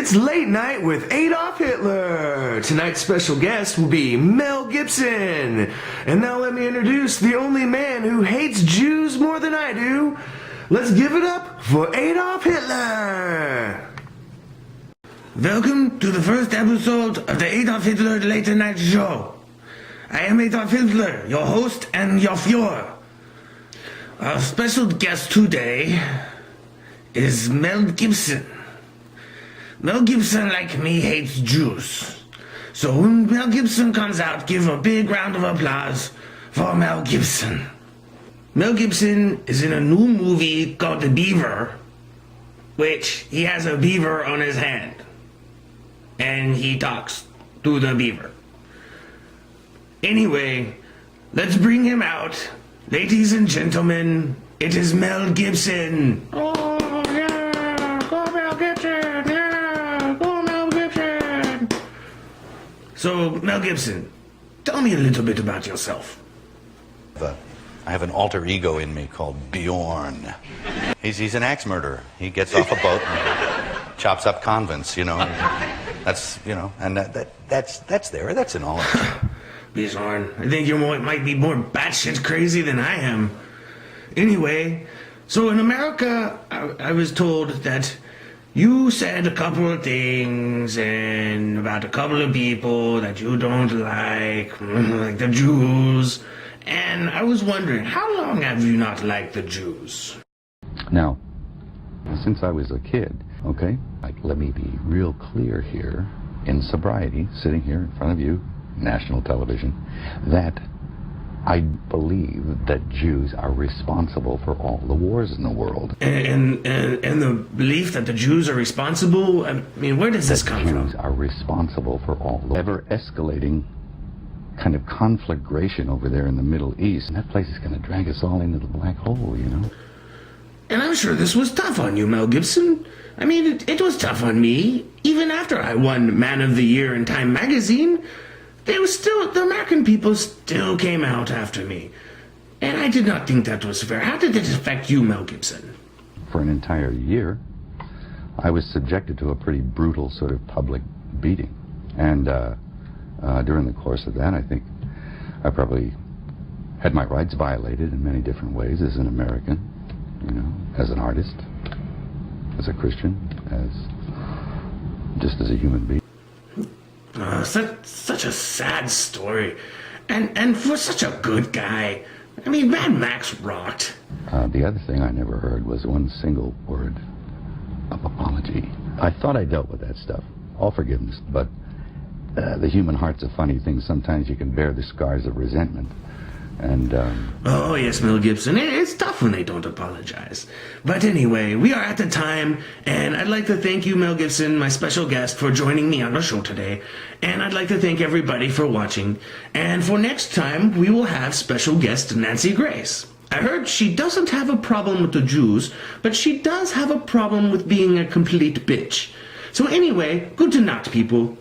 It's Late Night with Adolf Hitler. Tonight's special guest will be Mel Gibson. And now let me introduce the only man who hates Jews more than I do. Let's give it up for Adolf Hitler. Welcome to the first episode of the Adolf Hitler Late Night Show. I am Adolf Hitler, your host and your Führer. Our special guest today is Mel Gibson. Mel Gibson, like me, hates Jews. So when Mel Gibson comes out, give a big round of applause for Mel Gibson. Mel Gibson is in a new movie called The Beaver, which he has a beaver on his hand. And he talks to the beaver. Anyway, let's bring him out. Ladies and gentlemen, it is Mel Gibson. Oh, yeah, go Mel Gibson, yeah, go Mel Gibson. So, Mel Gibson, tell me a little bit about yourself. I have an alter ego in me called Bjorn. He's an axe murderer. He gets off a boat and chops up convents, you know. That's, you know, and that's there. That's in all of us. Bjorn, I think you might be more batshit crazy than I am. Anyway, so in America, I was told that you said a couple of things and about a couple of people that you don't like the Jews. And I was wondering, how long have you not liked the Jews? Now, since I was a kid, okay, let me be real clear here, in sobriety, sitting here in front of you, national television, that I believe that Jews are responsible for all the wars in the world. And the belief that the Jews are responsible, I mean, where does this come from? Jews are responsible for all the ever-escalating kind of conflagration over there in the Middle East. And that place is going to drag us all into the black hole, you know? And I'm sure this was tough on you, Mel Gibson. I mean, it was tough on me. Even after I won Man of the Year in Time magazine, the American people still came out after me. And I did not think that was fair. How did it affect you, Mel Gibson? For an entire year, I was subjected to a pretty brutal sort of public beating. And during the course of that, I think I probably had my rights violated in many different ways as an American, you know, as an artist, as a Christian, just as a human being. Such a sad story. And for such a good guy. I mean, Mad Max rocked. The other thing I never heard was one single word of apology. I thought I dealt with that stuff, all forgiveness, but the human heart's a funny thing. Sometimes you can bear the scars of resentment. And, Oh, yes, Mel Gibson. It's tough when they don't apologize. But anyway, we are at the time, and I'd like to thank you, Mel Gibson, my special guest, for joining me on the show today. And I'd like to thank everybody for watching. And for next time, we will have special guest Nancy Grace. I heard she doesn't have a problem with the Jews, but she does have a problem with being a complete bitch. So anyway, good to night, people.